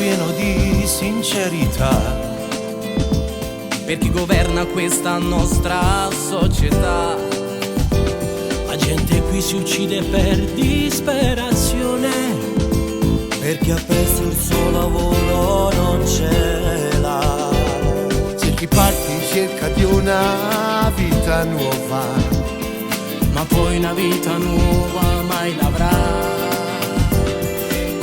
pieno di sincerità. Per chi governa questa nostra società. La gente qui si uccide per disperazione, perché ha perso il suo lavoro, non ce l'ha. C'è chi parte in cerca di una vita nuova, ma poi una vita nuova mai l'avrà.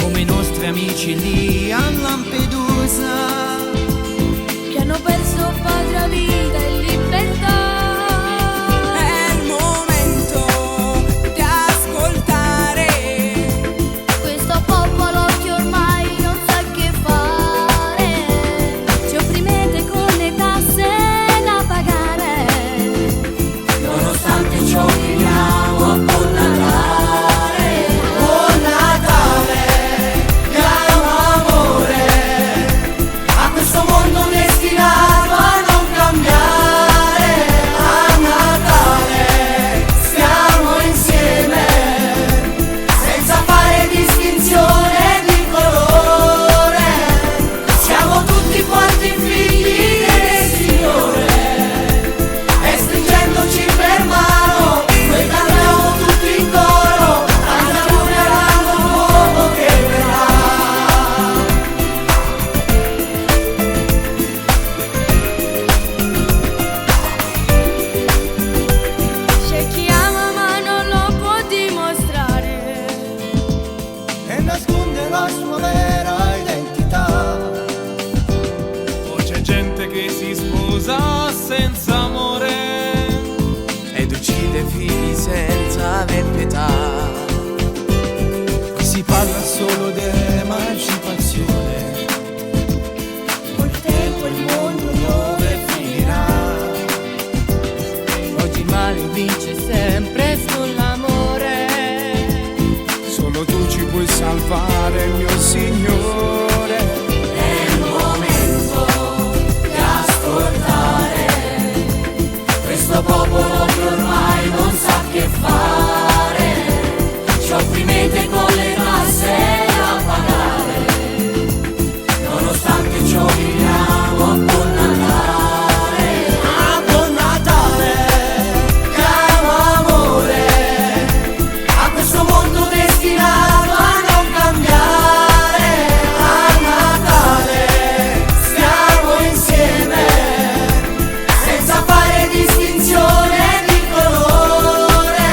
Come i nostri amici lì a Lampedusa, che hanno perso patria, vita e libertà. È il momento di ascoltare Questo popolo che ormai non sa che fare. Ci opprimete con le tasse da pagare. nonostante ciò viviamo a Buon Natale. Buon Natale, diamo amore a questo mondo destinato a non cambiare. A Natale stiamo insieme senza fare distinzione di colore. Siamo tutti quanti figli del Signore e stringendoci per mano noi cantiamo tutti in coro. Tanta luna l'anno nuovo che verrà. C'è chi ama ma non lo può dimostrare. e nasconde la sua vera identità. poi c'è gente che si sposa senza amore ed uccide figli senza aver pietà. Qui si parla solo dell'emancipazione, col tempo il mondo dove finirà. Oggi il male vince sempre sull'amore. Solo tu ci puoi salvare, mio Signore. È il momento di ascoltare questo popolo che ormai non sa che fare. Ci opprimete con le tasse da pagare. Nonostante ciò viviamo a Buon Natale. A Buon Natale, diamo amore a questo mondo destinato a non cambiare. A Natale stiamo insieme senza fare distinzione di colore.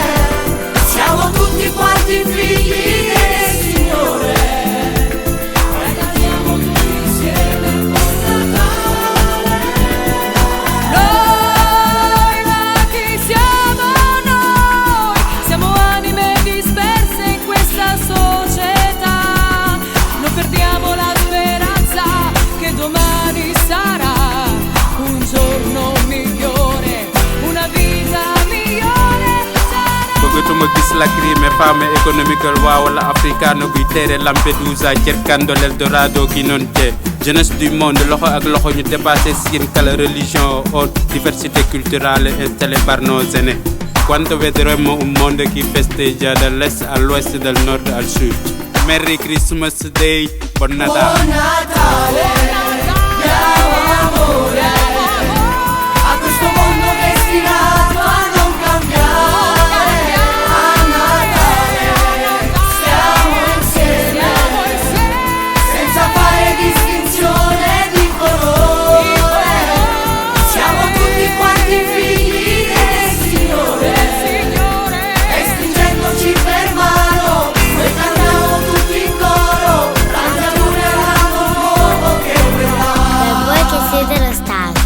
Siamo tutti quanti figli del Signore e cantiamo tutti insieme Buon Natale. Noi, ma chi siamo noi? Siamo anime disperse in questa società. Non perdiamo la speranza che domani sarà un giorno migliore, una vita migliore sarà. bëggatuma gis lacrime femme économique waa wala africano buy teere Lampedusa cercando l'Eldorado qui non c'è. Jeunesse du monde loxo ak loxo ñu dépassé seen kala religion o diversité culturale installée par nos aînés. Quando vedremo un mondo che festeggia dall'est all'ouest, dal nord al sud. Merry Christmas Day, buon Natale. Buon Natale, diamo amore a questo mondo destinato a non cambiare. A Natale stiamo insieme senza fare distinzione di colore. Siamo tutti quanti figli del Signore e stringendoci per mano noi cantiamo tutti in coro. Tanta luna l'anno nuovo che verrà. Per voi che siete lo Stato,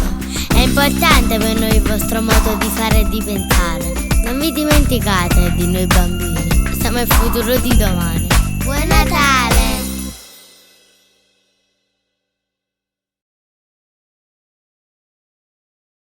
è importante per noi il vostro modo di fare e di pensare. Non vi dimenticate di noi bambini, siamo il futuro di domani. Buon Natale!